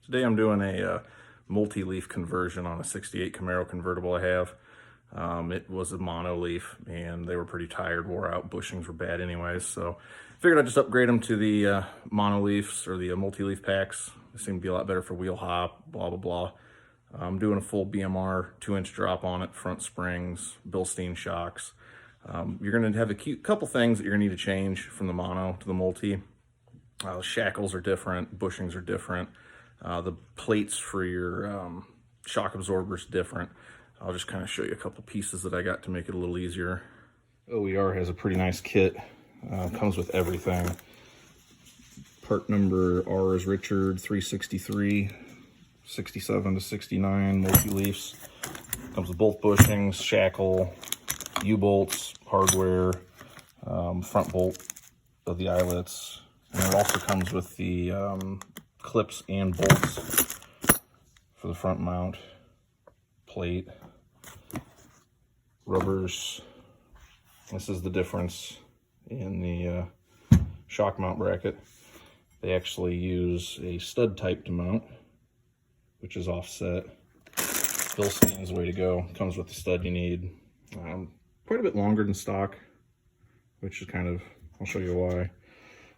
Today I'm doing a multi-leaf conversion on a 68 Camaro convertible I have. It was a mono leaf and they were pretty tired, wore out, bushings were bad anyways, so figured I'd just upgrade them to the mono leafs or the multi-leaf packs. They seem to be a lot better for wheel hop, blah blah blah. I'm doing a full BMR 2-inch drop on it, front springs, Bilstein shocks. You're going to have a couple things that you're going to need to change from the mono to the multi. Shackles are different, bushings are different. The plates for your shock absorbers different. I'll just kind of show you a couple pieces that I got to make it a little easier. OER has a pretty nice kit. Comes with everything. Part number R is Richard 363, 67 to 69 multi-leafs. Comes with both bushings, shackle, U-bolts, hardware, front bolt of the eyelets. And it also comes with the clips and bolts for the front mount, plate, rubbers. This is the difference in the shock mount bracket. They actually use a stud type to mount, which is offset. Bilstein's the way to go. Comes with the stud you need. Quite a bit longer than stock, which is kind of, I'll show you why.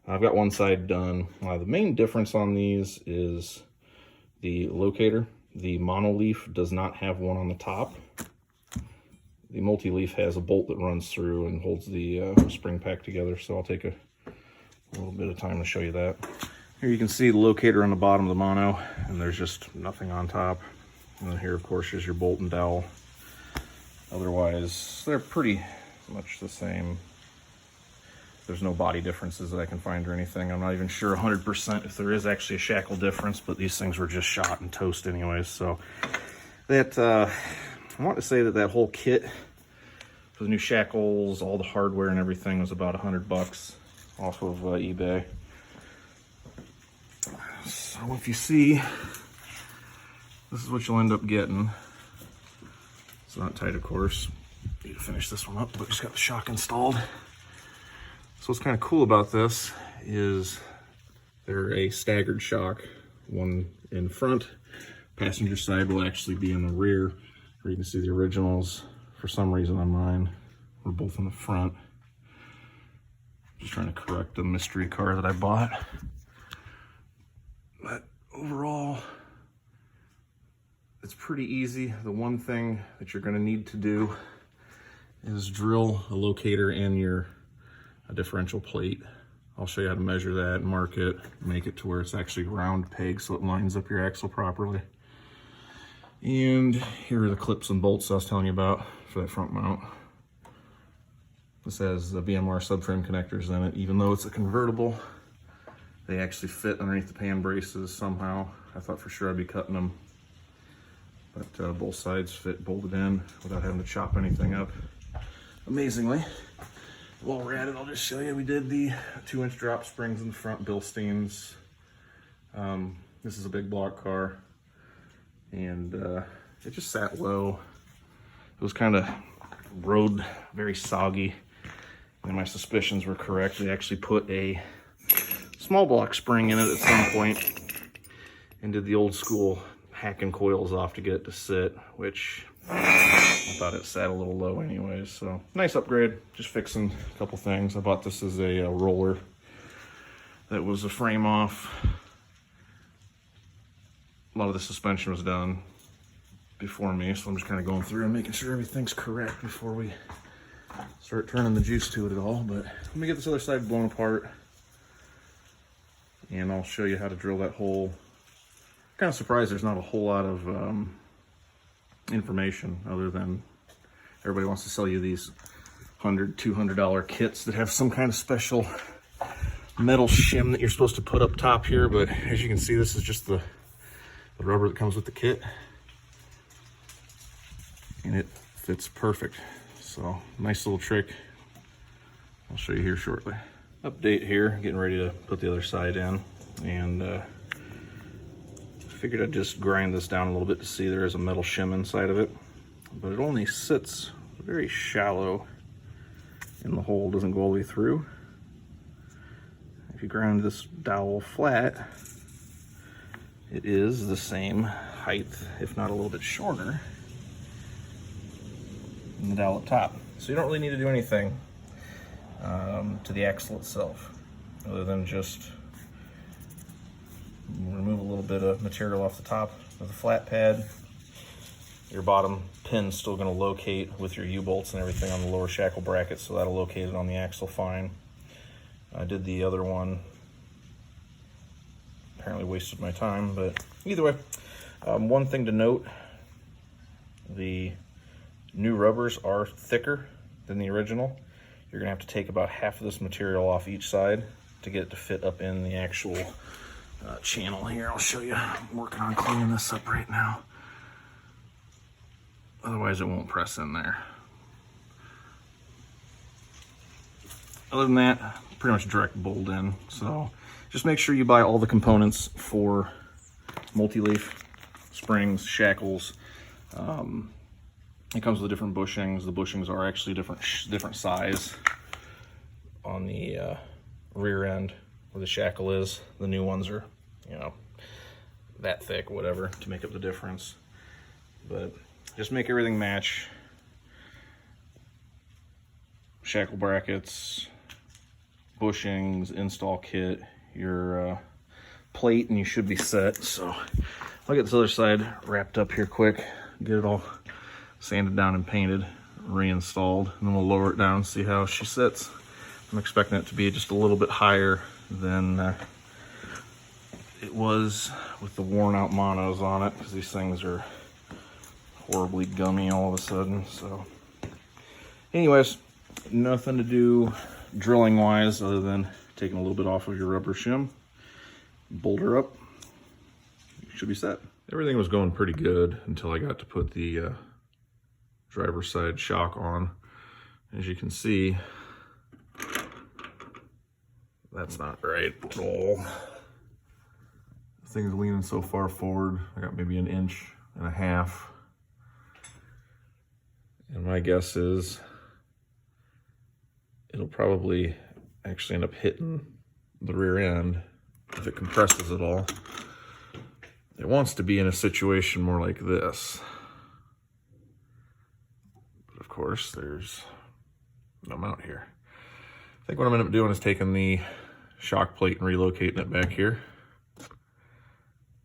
I've got one side done. The main difference on these is the locator. The monoleaf does not have one on the top. The multi-leaf has a bolt that runs through and holds the spring pack together, so I'll take a little bit of time to show you that. Here you can see the locator on the bottom of the mono, and there's just nothing on top. And then here, of course, is your bolt and dowel. Otherwise, they're pretty much the same. There's no body differences that I can find or anything. I'm not even sure 100% if there is actually a shackle difference, but these things were just shot and toast anyways. So that, I want to say that that whole kit for the new shackles, all the hardware and everything was about $100 off of eBay. So if you see, this is what you'll end up getting. It's not tight, of course. Need to finish this one up, but just got the shock installed. So what's kind of cool about this is they're a staggered shock. One in front, passenger side will actually be in the rear, where you can see the originals. For some reason on mine, we're both in the front. Just trying to correct a mystery car that I bought. But overall, it's pretty easy. The one thing that you're gonna need to do is drill a locator in your differential plate. I'll show you how to measure that and mark it, make it to where it's actually round peg so it lines up your axle properly. And here are the clips and bolts I was telling you about for that front mount. This has the BMR subframe connectors in it. Even though it's a convertible, they actually fit underneath the pan braces somehow. I thought for sure I'd be cutting them, but both sides fit bolted in without having to chop anything up. Amazingly. While we're at it, I'll just show you. We did the 2-inch drop springs in the front, Bilsteins. This is a big block car, and it just sat low. It was kind of road very soggy, and my suspicions were correct. They actually put a small block spring in it at some point and did the old school hacking coils off to get it to sit, which I thought it sat a little low anyways. So nice upgrade, just fixing a couple things. I bought this as a roller that was a frame off. A lot of the suspension was done before me, so I'm just kind of going through and making sure everything's correct before we start turning the juice to it at all. But let me get this other side blown apart and I'll show you how to drill that hole. Kind of surprised there's not a whole lot of information other than everybody wants to sell you these $100, $200 kits that have some kind of special metal shim that you're supposed to put up top here, but as you can see, this is just the rubber that comes with the kit, and it fits perfect. So nice little trick. I'll show you here shortly. Update here, getting ready to put the other side in, and figured I'd just grind this down a little bit to see there is a metal shim inside of it, but it only sits very shallow and the hole doesn't go all the way through. If you ground this dowel flat, it is the same height, if not a little bit shorter, than the dowel up top. So you don't really need to do anything to the axle itself, other than just remove a little bit of material off the top of the flat pad. Your bottom pin's still going to locate with your U-bolts and everything on the lower shackle bracket, so that'll locate it on the axle fine. I did the other one, apparently wasted my time, but either way, one thing to note, the new rubbers are thicker than the original. You're going to have to take about half of this material off each side to get it to fit up in the actual channel here. I'll show you. I'm working on cleaning this up right now. Otherwise it won't press in there. Other than that, pretty much direct bolt in. So just make sure you buy all the components for multi-leaf, springs, shackles. It comes with different bushings. The bushings are actually different size on the rear end where the shackle is. The new ones are, you know, that thick, whatever, to make up the difference. But just make everything match. Shackle brackets, bushings, install kit, your plate, and you should be set. So I'll get this other side wrapped up here quick, get it all sanded down and painted, reinstalled, and then we'll lower it down and see how she sits. I'm expecting it to be just a little bit higher than it was with the worn out monos on it, because these things are horribly gummy all of a sudden. So anyways, nothing to do drilling wise other than taking a little bit off of your rubber shim, bolt her up, you should be set. Everything was going pretty good until I got to put the driver's side shock on. As you can see, that's not right at all. This thing's leaning so far forward. I got maybe 1.5 inches. And my guess is it'll probably actually end up hitting the rear end if it compresses at all. It wants to be in a situation more like this. But of course, there's no mount here. I think what I'm gonna end up doing is taking the shock plate and relocating it back here.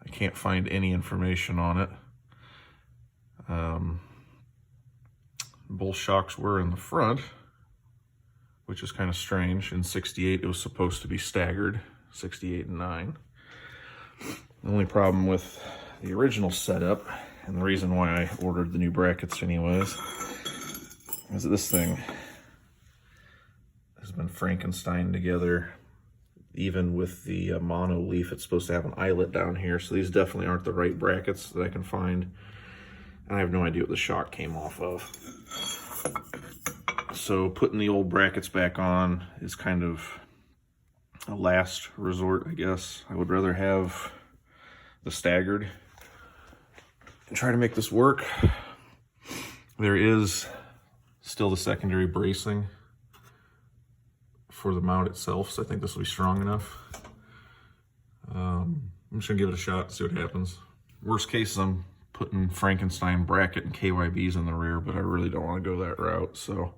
I can't find any information on it. Both shocks were in the front, which is kind of strange. In 68, it was supposed to be staggered, 68 and 9. The only problem with the original setup, and the reason why I ordered the new brackets anyways, is that this thing has been Frankenstein together. Even with the mono leaf, it's supposed to have an eyelet down here, so these definitely aren't the right brackets that I can find. And I have no idea what the shock came off of. So putting the old brackets back on is kind of a last resort, I guess. I would rather have the staggered and try to make this work. There is still the secondary bracing for the mount itself, so I think this will be strong enough. I'm just gonna give it a shot, see what happens. Worst case, I'm putting Frankenstein bracket and KYBs in the rear, but I really don't want to go that route, so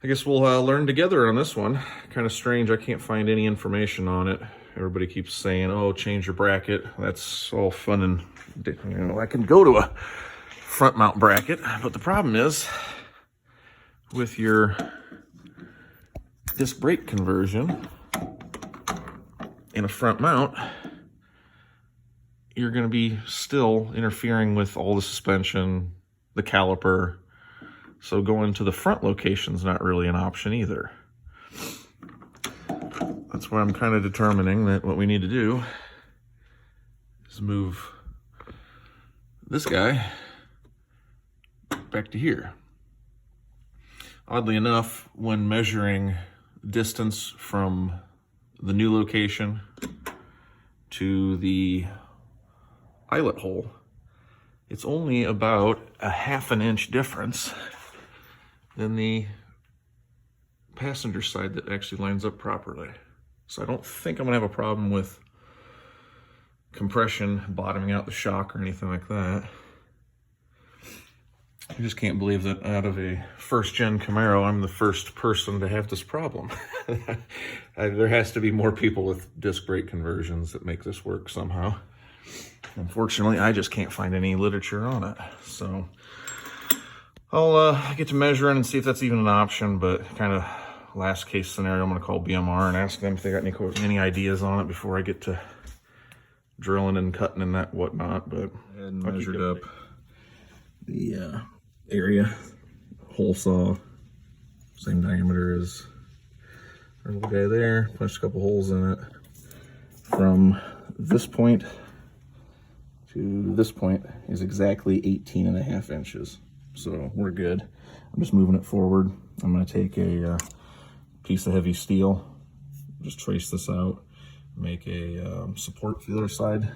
I guess we'll learn together on this one. Kind of strange, I can't find any information on it. Everybody keeps saying, oh, change your bracket. That's all fun and, you know, I can go to a front mount bracket, but the problem is with your disc brake conversion in a front mount, you're going to be still interfering with all the suspension, the caliper. So going to the front location is not really an option either. That's why I'm kind of determining that what we need to do is move this guy back to here. Oddly enough, when measuring distance from the new location to the eyelet hole, it's only about a 1/2 inch difference than the passenger side that actually lines up properly. So I don't think I'm gonna have a problem with compression bottoming out the shock or anything like that. I just can't believe that out of a first-gen Camaro, I'm the first person to have this problem. There has to be more people with disc brake conversions that make this work somehow. Unfortunately, I just can't find any literature on it. So I'll get to measuring and see if that's even an option, but kind of last case scenario, I'm going to call BMR and ask them if they got any ideas on it before I get to drilling and cutting and that whatnot. But I measured up the area, hole saw, same diameter as our little guy there, punched a couple holes in it. From this point to this point is exactly 18.5 inches. So we're good. I'm just moving it forward. I'm going to take a piece of heavy steel, just trace this out, make a support for the other side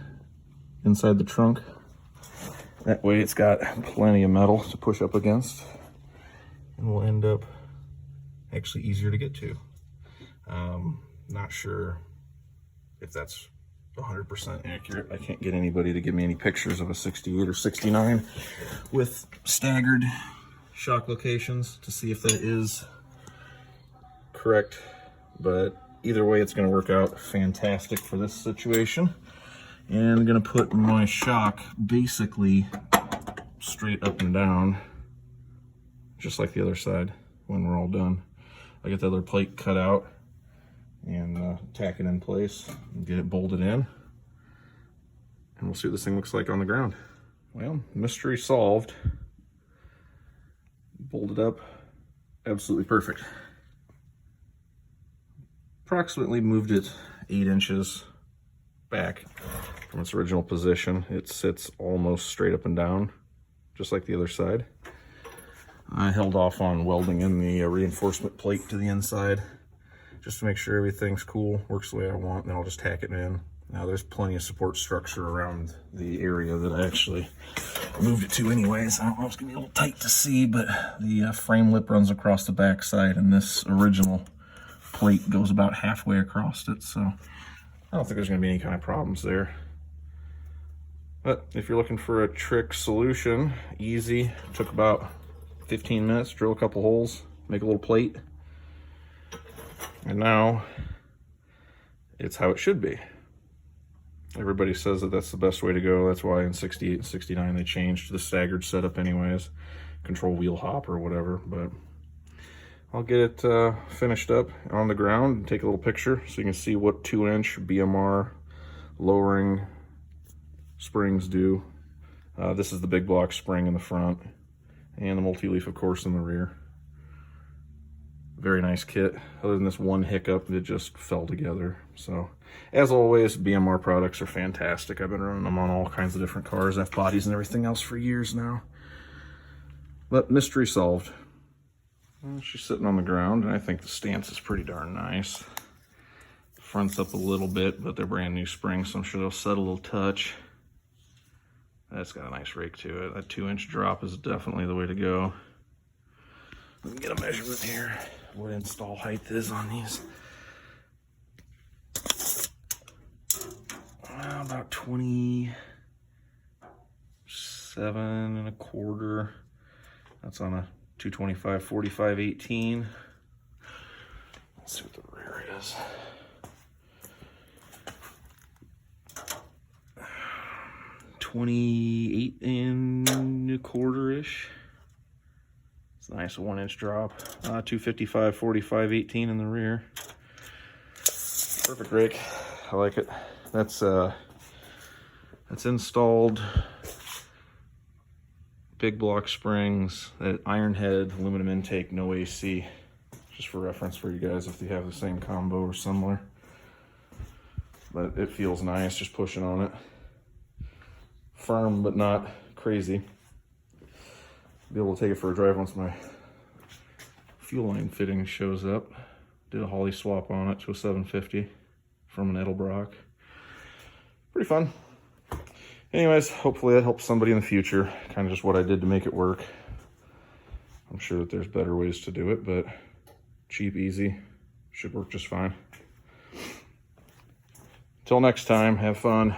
inside the trunk. That way it's got plenty of metal to push up against and will end up actually easier to get to. Not sure if that's 100% accurate. I can't get anybody to give me any pictures of a 68 or 69 with staggered shock locations to see if that is correct, but either way it's going to work out fantastic for this situation. And I'm going to put my shock basically straight up and down, just like the other side when we're all done. I get the other plate cut out and tack it in place and get it bolted in. And we'll see what this thing looks like on the ground. Well, mystery solved. Bolted up, absolutely perfect. Approximately moved it 8 inches back from its original position. It sits almost straight up and down, just like the other side. I held off on welding in the reinforcement plate to the inside just to make sure everything's cool, works the way I want, and then I'll just tack it in. Now there's plenty of support structure around the area that I actually moved it to anyways. I don't know if it's gonna be a little tight to see, but the frame lip runs across the back side, and this original plate goes about halfway across it, so I don't think there's going to be any kind of problems there. But if you're looking for a trick solution, easy, took about 15 minutes, drill a couple holes, make a little plate, and now it's how it should be. Everybody says that that's the best way to go. That's why in 68 and 69 they changed to the staggered setup anyways, control wheel hop or whatever. But I'll get it finished up on the ground and take a little picture so you can see what 2-inch BMR lowering springs do. This is the big block spring in the front and the multi-leaf, of course, in the rear. Very nice kit, other than this one hiccup that just fell together. So, as always, BMR products are fantastic. I've been running them on all kinds of different cars, F-bodies and everything else for years now. But mystery solved. Well, she's sitting on the ground, and I think the stance is pretty darn nice. The front's up a little bit, but they're brand new springs, so I'm sure they'll settle a little touch. That's got a nice rake to it. That 2-inch drop is definitely the way to go. Let me get a measurement here. What install height is on these. About 27.25. That's on a 225 45 18. Let's see what the rear is. 28.25-ish. It's a nice 1-inch drop. 255 45 18 in the rear. Perfect rake. I like it. That's installed. Big block springs, that iron head, aluminum intake, no AC. Just for reference for you guys if you have the same combo or similar. But it feels nice just pushing on it. Firm but not crazy. Be able to take it for a drive once my fuel line fitting shows up. Did a Holly swap on it to a 750 from an Edelbrock. Pretty fun. Anyways, hopefully that helps somebody in the future. Kind of just what I did to make it work. I'm sure that there's better ways to do it, but cheap, easy, should work just fine. Till next time, have fun.